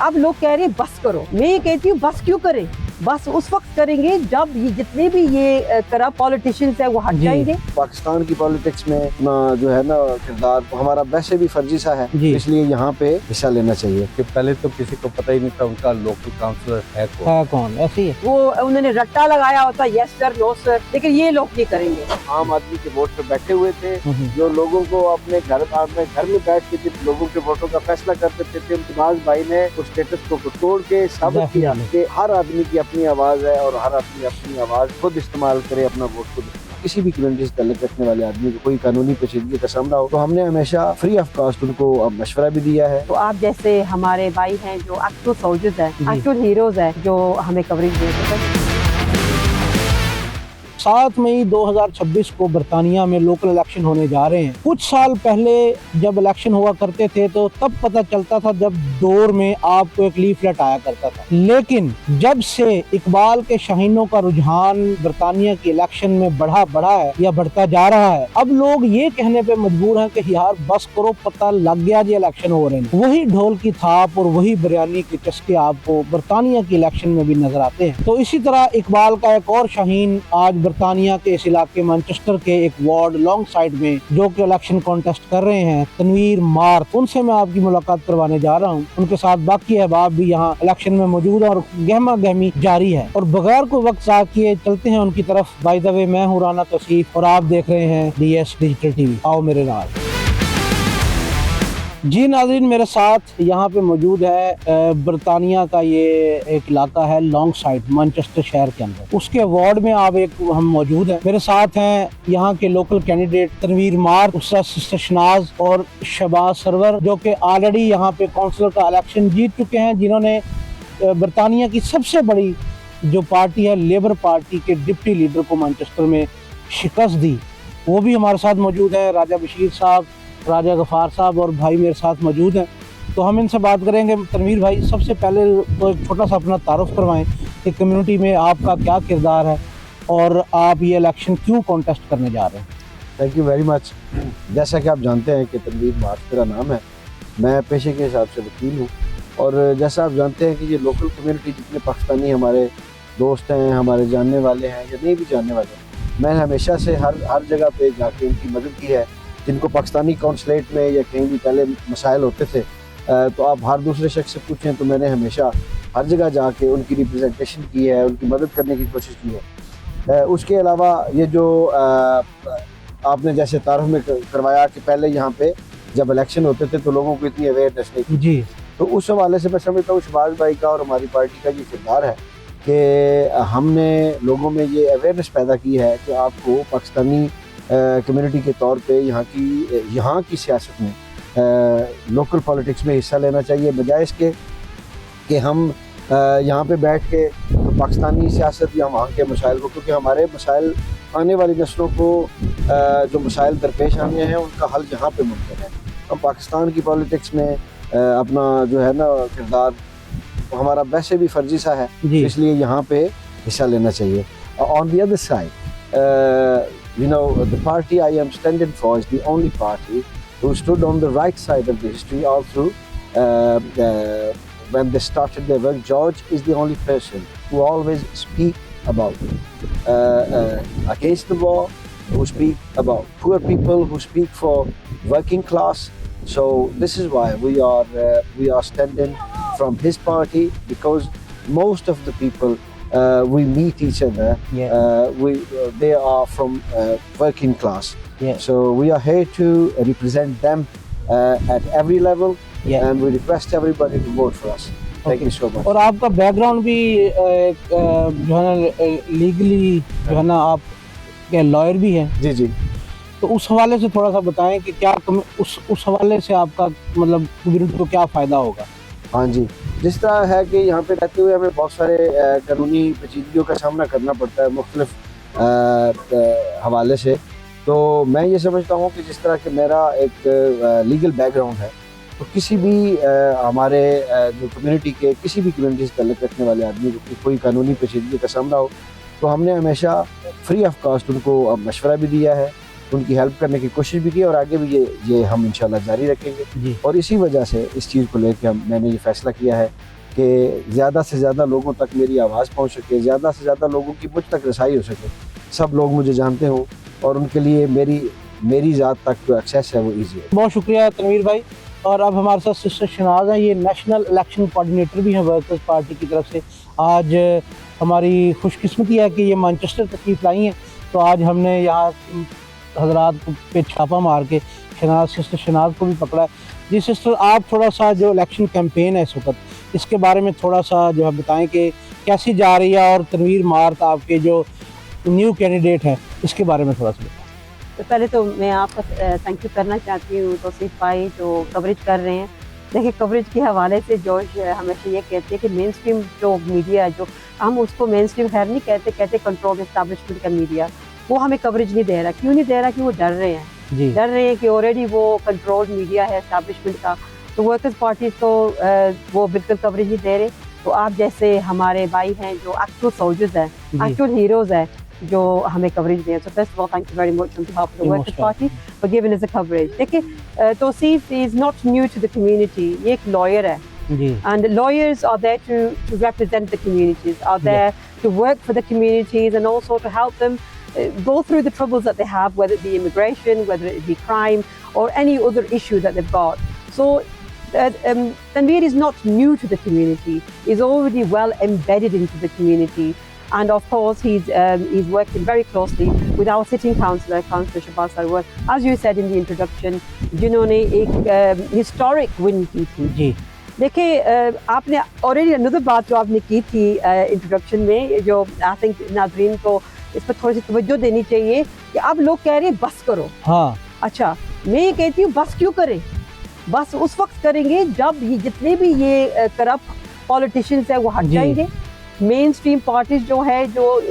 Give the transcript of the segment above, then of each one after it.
अब लोग कह रहे हैं बस करो, मैं ये कहती हूँ बस क्यों करें, बस उस वक्त करेंगे जब ये जितने भी ये करप्ट पॉलिटिशियंस है वो हट जाएंगे। पाकिस्तान की पॉलिटिक्स में ना जो है ना किरदार हमारा वैसे भी फर्जी सा है, इसलिए यहाँ पे हिस्सा लेना चाहिए। कि पहले तो किसी को पता ही नहीं था उनका लोकल काउंसलर है कौन ऐसे ही वो उन्होंने रट्टा लगाया होता यस सर नो सर, लेकिन ये लोग नहीं करेंगे। आम आदमी के वोट पे बैठे हुए थे, जो लोगों को अपने घर में बैठ के जिन लोगों के वोटों का फैसला कर सकते थे, इम्तियाज भाई ने उस स्टेटस को तोड़ के साबित किया कि हर आदमी की अपनी आवाज है और हर आदमी अपनी आवाज खुद इस्तेमाल करे, अपना वोट खुद। किसी भी कम्युनिटी से ताल्लुक रखने वाले आदमी को कोई कानूनी पेचीदगी का सामना हो तो हमने हमेशा फ्री ऑफ कॉस्ट उनको मशवरा भी दिया है। तो आप जैसे हमारे भाई हैं जो एक्चुअल सोल्जर्स हैं, एक्चुअल हीरोज हैं, जो हमें कवरेज देते हैं। 7 मई 2026 को बरतानिया में लोकल इलेक्शन होने जा रहे हैं। कुछ साल पहले जब इलेक्शन हुआ करते थे तो तब पता चलता था जब डोर में आपको एक लीफलेट आया करता था, लेकिन जब से इकबाल के शाहीनों का रुझान बरतानिया के इलेक्शन में बढ़ा है या बढ़ता जा रहा है, अब लोग ये कहने पे मजबूर हैं कि यार बस करो, पता लग गया जी इलेक्शन हो रहे हैं। वही ढोल की थाप और वही बिरयानी के चस्के आपको बरतानिया के इलेक्शन में भी नजर आते हैं। तो इसी तरह इकबाल का एक और शाहीन आज बरतानिया के इस इलाके मैनचेस्टर के एक वार्ड लॉन्ग साइड में जो कि इलेक्शन कॉन्टेस्ट कर रहे हैं, तनवीर मार्क, उनसे मैं आपकी मुलाकात करवाने जा रहा हूं। उनके साथ बाकी अहबाब भी यहाँ इलेक्शन में मौजूद है और गहमा गहमी जारी है। और बगैर कोई वक्त ज़ाया किए चलते हैं उनकी तरफ। बाय द वे, मैं हूँ राना तौसीफ और आप देख रहे हैं DS डिजिटल टीवी। आओ मेरे साथ। जी नाज़रीन, मेरे साथ यहाँ पे मौजूद है बरतानिया का ये एक इलाका है लॉन्ग साइड मैनचेस्टर शहर के अंदर, उसके वार्ड में आप हम मौजूद हैं। मेरे साथ हैं यहाँ के लोकल कैंडिडेट तनवीर मार्क, उसका सिस्टर शनाज और शहबाज सरवर, जो कि ऑलरेडी यहाँ पे काउंसिलर का इलेक्शन जीत चुके हैं, जिन्होंने बरतानिया की सबसे बड़ी जो पार्टी है लेबर पार्टी के डिप्टी लीडर को मैनचेस्टर में शिकस्त दी। वो भी हमारे साथ मौजूद है। राजा बशीर साहब, राजा गफार साहब और भाई मेरे साथ मौजूद हैं, तो हम इनसे बात करेंगे। तनवीर भाई, सबसे पहले तो एक छोटा सा अपना तारुफ करवाएं कि कम्युनिटी में आपका क्या किरदार है और आप ये इलेक्शन क्यों कॉन्टेस्ट करने जा रहे हैं। Thank you very much. जैसा कि आप जानते हैं कि तनवीर मार्क मेरा नाम है, मैं पेशे के हिसाब से वकील हूँ, और जैसा आप जानते हैं कि ये लोकल कम्युनिटी जितने पाकिस्तानी हमारे दोस्त हैं, हमारे जानने वाले हैं या नहीं भी जानने वाले हैं, मैं हमेशा से हर जगह पे जाके उनकी मदद की है। जिनको पाकिस्तानी कौंसलेट में या कहीं भी पहले मसाइल होते थे, तो आप हर दूसरे शख्स से पूछें तो मैंने हमेशा हर जगह जाके उनकी रिप्रेजेंटेशन की है, उनकी मदद करने की कोशिश की है। उसके अलावा ये जो आपने जैसे तारुफ में करवाया कि पहले यहाँ पे जब इलेक्शन होते थे तो लोगों को इतनी अवेयरनेस नहीं थी जी, तो उस हवाले से मैं समझता हूँ शहबाज भाई का और हमारी पार्टी का ये किरदार है कि हमने लोगों में ये अवेयरनेस पैदा की है कि आपको पाकिस्तानी कम्युनिटी के तौर पे यहाँ की सियासत में लोकल पॉलिटिक्स में हिस्सा लेना चाहिए, बजाय इसके कि हम यहाँ पे बैठ के तो पाकिस्तानी सियासत या वहाँ के मसाइल को, क्योंकि हमारे मसाइल आने वाली नस्लों को जो मसाइल दरपेश आने हैं उनका हल यहाँ पे मुमकिन है। हम पाकिस्तान की पॉलिटिक्स में अपना जो है ना किरदार हमारा वैसे भी फर्जी सा है, इसलिए यहाँ पे हिस्सा लेना चाहिए। On the other side, you know, the party I am standing for is the only party who stood on the right side of the history all through. When they started their work, George is the only person who always speak about against the war, who speak about poor people, who speak for working class. So this is why we are standing from his party, because most of the people we meet each other. They are from working class. So we are here to represent them at every level, and we request everybody to vote for us. Thank you so much. और आपका background भी जो है ना legally जो है ना आप के लॉयर भी हैं। जी जी, तो उस हवाले से थोड़ा सा बताएं कि क्या उस हवाले से आपका मतलब कम्युनिटी को क्या फ़ायदा होगा। हाँ जी, जिस तरह है कि यहाँ पे रहते हुए हमें बहुत सारे कानूनी पेचीदगियों का सामना करना पड़ता है मुख्तलिफ हवाले से, तो मैं ये समझता हूँ कि जिस तरह कि मेरा एक लीगल बैकग्राउंड है, तो किसी भी हमारे जो कम्युनिटी के किसी भी कम्युनिटी से ताल्लुक़ रखने वाले आदमी को कोई कानूनी पेचीदगी का सामना हो तो हमने हमेशा फ्री ऑफ कॉस्ट उनको मशवरा भी दिया है, उनकी हेल्प करने की कोशिश भी की और आगे भी ये हम इंशाल्लाह जारी रखेंगे। जी और इसी वजह से इस चीज़ को लेकर मैंने ये फैसला किया है कि ज़्यादा से ज़्यादा लोगों तक मेरी आवाज़ पहुंच सके, ज़्यादा से ज़्यादा लोगों की मुझ तक रसाई हो सके, सब लोग मुझे जानते हों और उनके लिए मेरी ज़ात तक जो एक्सेस है वो ईजी है। बहुत शुक्रिया तनवीर भाई। और अब हमारे साथ सिस्टर शनाज हैं, ये नेशनल इलेक्शन कोऑर्डिनेटर भी हैं वर्कर्स पार्टी की तरफ से। आज हमारी खुशकिस्मती है कि ये मैनचेस्टर तशरीफ़ लाई हैं, तो आज हमने यहाँ हजरात पे छापा मार के सिस्टर शनाज को भी पकड़ा है। जी सिस्टर, आप थोड़ा सा जो इलेक्शन कैंपेन है इस वक्त, इसके बारे में थोड़ा सा जो है बताएं कि कैसी जा रही है, और तनवीर मार्क आपके जो न्यू कैंडिडेट हैं इसके बारे में थोड़ा सा बताएं। तो पहले तो मैं आपका थैंक यू करना चाहती हूँ तौसीफ भाई जो कवरेज कर रहे हैं। देखिए, कवरेज के हवाले से जो हमेशा ये कहते हैं कि मेन स्ट्रीम जो मीडिया है, जो हम उसको मेन स्ट्रीम खैर नहीं कहते कंट्रोल एस्टैब्लिशमेंट का मीडिया, वो हमें कवरेज नहीं दे रहा। क्यों नहीं दे रहा? कि वो डर रहे हैं। जी डर रहे हैं कि ऑलरेडी वो कंट्रोल मीडिया है एस्टैब्लिशमेंट का, तो वर्कर्स पार्टी तो वो बिल्कुल कवरेज नहीं दे रहे। तो आप जैसे हमारे भाई हैं जो एक्चुअल सोल्जर्स हैं, एक्चुअल हीरोज हैं, जो हमें कवरेज दें। So first of all thank you very much on behalf of the workers party for giving us the coverage. देखिए, Tauseef is not new to the community, ये एक लॉयर है जी and lawyers are there to represent the communities, are there to work for the communities and also to help them go through the troubles that they have, whether it be immigration, whether it be crime or any other issue that they've got. So Tanveer is not new to the community, he's already well embedded into the community, and of course he's working very closely with our sitting councillor, Councillor Shahbaz Sarwar, as you said in the introduction, जिन्होंने एक historic win की थी। जी देखिए, आपने already another बात जो आपने की थी इंट्रोडक्शन में, जो आई थिंक नाज़रीन को इस पर थोड़ी सी तवज्जो देनी चाहिए कि आप लोग कह रहे हैं बस करो। हाँ अच्छा, मैं ये कहती हूँ बस क्यों करें? बस उस वक्त करेंगे जब ये जितने भी ये करप्ट पॉलिटिशियंस हैं वो हट जाएंगे। मेन स्ट्रीम पार्टीज जो है, जो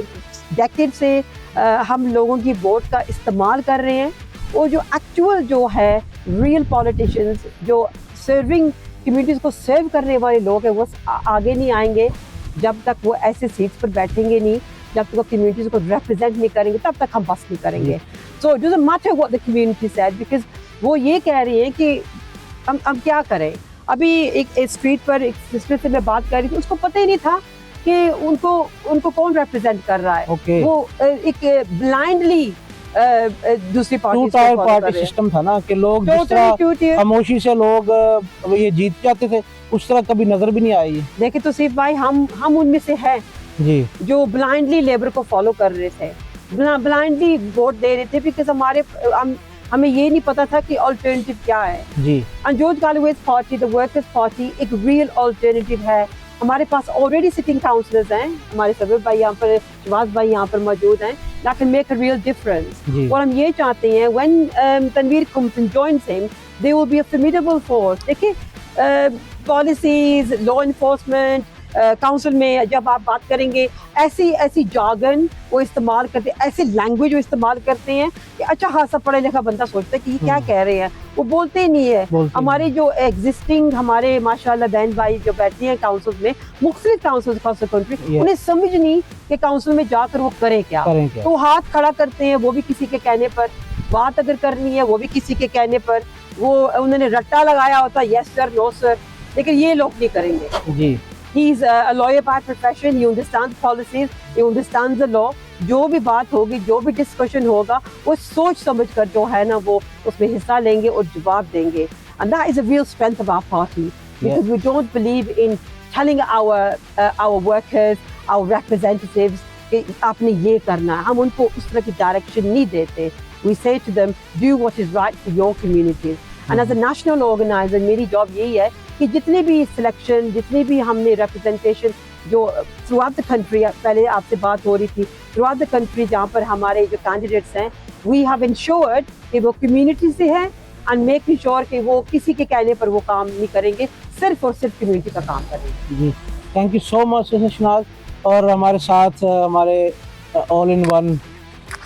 डेकेड से हम लोगों की वोट का इस्तेमाल कर रहे हैं, और जो एक्चुअल जो है रियल पॉलिटिशियंस जो सर्विंग कम्युनिटीज़ को सर्व करने वाले लोग हैं, वो आगे नहीं आएंगे जब तक वो ऐसे सीट्स पर बैठेंगे नहीं, जब तक वो कम्युनिटीज़ को रिप्रेजेंट नहीं करेंगे, तब तक हम बस नहीं करेंगे। So it doesn't matter what the community said, because वो ये कह रही हैं कि हम क्या करें। अभी एक स्ट्रीट पर एक सिस्टर से मैं बात कर रही थी, उसको पता ही नहीं था कि उनको कौन रिप्रेजेंट कर रहा है। ओके वो एक ब्लाइंडली दूसरी पार्टी सिस्टम था ना, कि लोग जिस तरह खामोशी से लोग ये जीत जाते थे, उस तरह कभी नजर भी नहीं आई। देखिए तो सिर्फ भाई हम उनमें से हैं जी जो ब्लाइंडली लेबर को फॉलो कर रहे थे, ब्लाइंडली वोट दे रहे थे, बिकॉज हमें ये नहीं पता था कि अल्टरनेटिव क्या है। जी and George Galloway's party, the workers party, एक रियल अल्टरनेटिव है। हमारे पास ऑलरेडी सिटिंग काउंसलर्स हैं, हमारे सबीर भाई यहाँ पर, शहबाज भाई यहाँ पर मौजूद हैं, that can make a real difference। और हम ये चाहते हैं when Tanveer comes and joins him, they will be a formidable force। देखिए, पॉलिसीज, लॉ इन्फोर्समेंट, काउंसिल में जब आप बात करेंगे, ऐसी जार्गन वो इस्तेमाल करते, ऐसी लैंग्वेज वो इस्तेमाल करते हैं कि अच्छा खासा पढ़ा लिखा बंदा सोचता है कि ये क्या कह रहे हैं, वो बोलते ही नहीं है। हमारे जो एग्जिस्टिंग हमारे माशाल्लाह बहन भाई जो बैठती हैं काउंसिल में, मुख्तलिफ काउंसिल अक्रॉस द कंट्री, उन्हें समझ नहीं कि काउंसिल में जाकर वो करें क्या। तो हाथ खड़ा करते हैं, वो भी किसी के कहने पर, बात अगर करनी है वो भी किसी के कहने पर, वो उन्होंने रट्टा लगाया होता है यस सर नो सर, लेकिन ये लोग नहीं करेंगे। जी He's a lawyer by profession, he understands policies, he understands the law। जो भी बात होगी, जो भी डिस्कशन होगा, वो सोच समझ कर जो है ना वो उसमें हिस्सा लेंगे और जवाब देंगे। And that is a real strength of our party, because we don't believe in telling our workers, our representatives कि आपने ये करना है। हम उनको उस तरह की डायरेक्शन नहीं देते। We say to them, do what is right for your communities। And as a national organizer, मेरी जॉब यही है कि जितने भी सिलेक्शन, जितनी भी हमने रिप्रेजेंटेशन जो थ्रू आउट द कंट्री, पहले आपसे बात हो रही थी, थ्रू आउट द कंट्री जहाँ पर हमारे जो कैंडिडेट्स हैं, वी हैव इंश्योर्ड कि वो कम्युनिटी से हैं, एंड मेकिंग श्योर कि वो किसी के कहने पर वो काम नहीं करेंगे, सिर्फ और सिर्फ कम्युनिटी का काम करेंगे। जी thank you so much Shahnaz. और हमारे साथ हमारे ऑल इन वन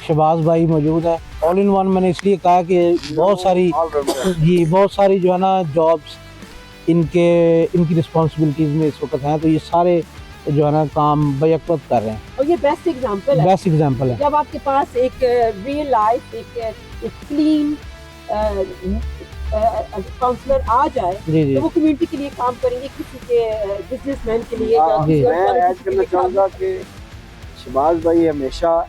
शहबाज भाई मौजूद है। ऑल इन वन मैंने इसलिए कहा कि बहुत सारी जो है ना जॉब्स इनकी रिस्पॉन्सिबिलिटीज़ में इस वक्त हैं, तो ये सारे जो है ना काम बैक वक्त कर रहे हैं। और ये बेस्ट एग्जांपल है, बेस्ट एग्जांपल है। जब आपके पास एक रियल लाइफ एक क्लीन काउंसलर आ जाए जी जी तो वो कम्युनिटी के लिए काम करेंगे, किसी के बिजनेसमैन के लिए हाँ, जी। मैं ऐड करना चाहूँगा कि शहबाज भाई हमेशा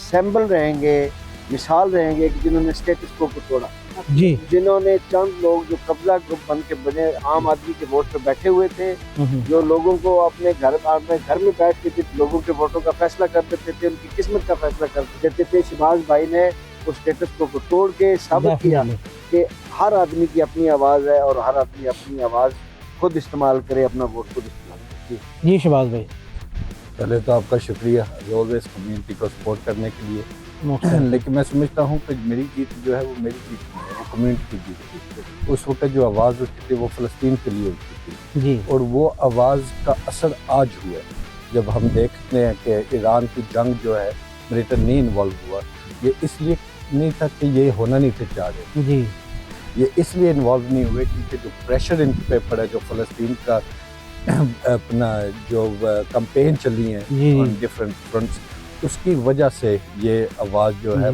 सैम्बल रहेंगे, मिसाल रहेंगे कि जिन्होंने स्टेटस को तोड़ा, जी। जिन्होंने चंद लोग जो कब्जा ग्रुप बन के बने आम आदमी के वोट पे बैठे हुए थे, जो लोगों को अपने घर में बैठ के लोगों के वोटों का फैसला कर देते थे, उनकी किस्मत का फैसला कर देते थे। शहबाज भाई ने उस स्टेटस को तोड़ के साबित किया कि हर आदमी की अपनी आवाज़ है और हर आदमी अपनी आवाज़ खुद इस्तेमाल करे, अपना वोट खुद इस्तेमाल करे। जी शहबाज भाई, पहले तो आपका शुक्रिया ऑलवेज कम्युनिटी को सपोर्ट करने के लिए। लेकिन मैं समझता हूँ कि मेरी जीत जो है वो मेरी जीत नहीं है, वो कम्युनिटी की जीत थी। उस वक्त जो आवाज़ उठी थी वो फ़लस्तीन के लिए उठी थी जी। और वो आवाज़ का असर आज हुआ जब हम देखते हैं कि ईरान की जंग जो है ब्रिटेन नहीं इन्वॉल्व हुआ। ये इसलिए नहीं था कि ये होना नहीं थे चाह रहे जी, ये इसलिए इन्वॉल्व नहीं हुए क्योंकि जो प्रेशर इन पे पड़ा, जो फ़लस्तीन का अपना जो कैंपेन चली है जी। ऑन डिफरेंट फ्रंट्स, उसकी वजह से ये आवाज़ जो है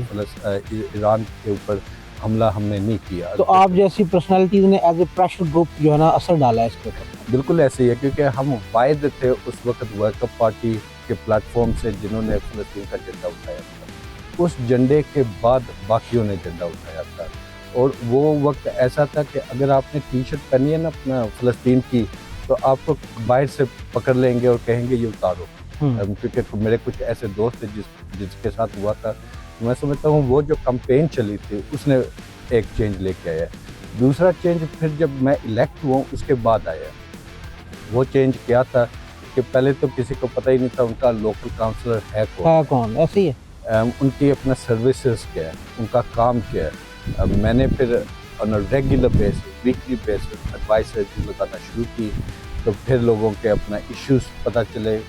ईरान के ऊपर हमला हमने नहीं किया। तो आप जैसी पर्सनालिटीज ने एज ए प्रेशर ग्रुप जो है ना असर डाला है इसके ऊपर। बिल्कुल ऐसे ही है क्योंकि हम वायद थे उस वक्त वर्कअप पार्टी के प्लेटफॉर्म से जिन्होंने फ़लस्तीन का झंडा उठाया था। उस झंडे के बाद बाकियों ने झंडा उठाया था और वो वक्त ऐसा था कि अगर आपने टी शर्ट पहनी है ना अपना फ़लस्तीन की तो आपको बाहर से पकड़ लेंगे और कहेंगे ये उतारो। क्योंकि मेरे कुछ ऐसे दोस्त थे जिसके साथ हुआ था। मैं समझता हूँ वो जो कैंपेन चली थी उसने एक चेंज लेके आया। दूसरा चेंज फिर जब मैं इलेक्ट हुआ उसके बाद आया। वो चेंज क्या था कि पहले तो किसी को पता ही नहीं था उनका लोकल काउंसलर है कौन, ऐसे ही है। उनकी अपना सर्विसेज क्या है, उनका काम क्या है। मैंने फिर on regular basis, weekly basis advice लगाना शुरू की। तो फिर लोगों के अपना इश्यूज पता चले,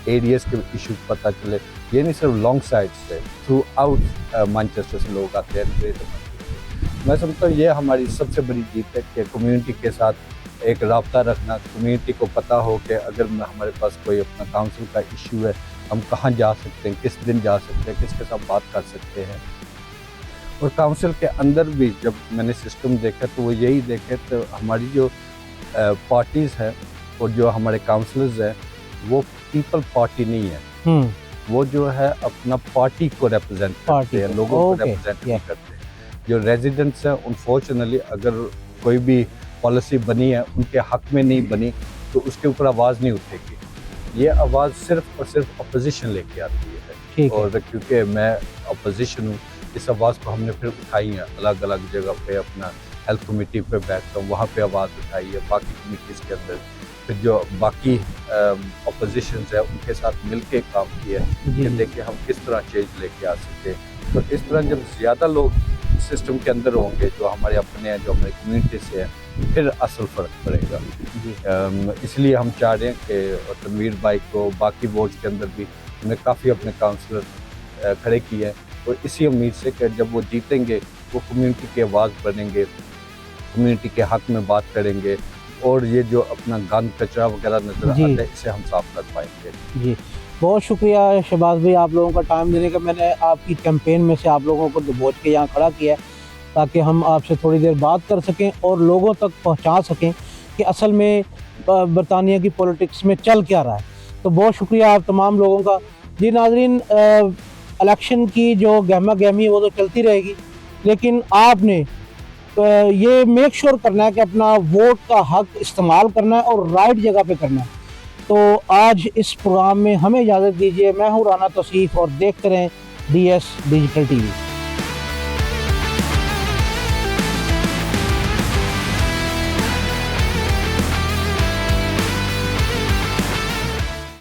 एरियाज के इश्यूज पता चले। ये नहीं सिर्फ लॉन्ग साइड से, थ्रू आउट मैनचेस्टर से लोग आते हैं। मैं समझता हूँ ये हमारी सबसे बड़ी जीत है कि कम्युनिटी के साथ एक राब्ता रखना। कम्युनिटी को पता हो कि अगर हमारे पास कोई अपना काउंसिल का इशू है, हम कहाँ जा सकते हैं, किस दिन जा सकते हैं, किसके साथ बात कर सकते हैं। और काउंसिल के अंदर भी जब मैंने सिस्टम देखा तो वो यही देखे तो हमारी जो पार्टीज़ हैं और जो हमारे काउंसलर्स हैं वो पीपल पार्टी नहीं है। वो जो है अपना पार्टी को रिप्रेजेंट करते हैं, लोगों को रिप्रेजेंट नहीं करते। जो रेजिडेंट्स हैं अनफॉर्चुनेटली अगर कोई भी पॉलिसी बनी है उनके हक में नहीं बनी तो उसके ऊपर आवाज़ नहीं उठेगी। ये आवाज़ सिर्फ और सिर्फ अपोजिशन लेके आती है। और क्योंकि मैं अपोजिशन हूँ, इस आवाज़ को हमने फिर उठाई है अलग अलग जगह पे। अपना हेल्थ कमेटी पे बैठता हूँ, वहाँ पे आवाज़ उठाई है। बाकी कमेटीज़ के अंदर फिर जो बाकी अपोजिशन है उनके साथ मिलके काम किया कि देखिए हम किस तरह चेंज लेके आ सकते। तो इस तरह जब ज़्यादा लोग सिस्टम के अंदर होंगे जो हमारे अपने हैं, जो हमारी कम्युनिटी से हैं, फिर असल फ़र्क पड़ेगा। इसलिए हम चाह रहे हैं कि तनवीर भाई को बाकी वोट्स के अंदर भी हमने काफ़ी अपने काउंसलर खड़े किए हैं और इसी उम्मीद से कि जब वो जीतेंगे वो कम्युनिटी की आवाज़ बनेंगे, कम्युनिटी के हक में बात करेंगे और ये जो अपना गंद कचरा वगैरह नज़र आता है इसे हम साफ कर पाएंगे। जी बहुत शुक्रिया शहबाज भाई आप लोगों का टाइम देने का। मैंने आपकी कैंपेन में से आप लोगों को दबोच के यहाँ खड़ा किया ताकि हम आपसे थोड़ी देर बात कर सकें और लोगों तक पहुँचा सकें कि असल में बरतानिया की पॉलिटिक्स में चल क्या रहा है। तो बहुत शुक्रिया आप तमाम लोगों का। जी नाज़रीन, इलेक्शन की जो गहमा गहमी है वो तो चलती रहेगी, लेकिन आपने ये मेक श्योर करना है कि अपना वोट का हक इस्तेमाल करना है और राइट जगह पे करना है। तो आज इस प्रोग्राम में हमें इजाज़त दीजिए। मैं हूँ राना तौसीफ और देखते रहें DS डिजिटल TV।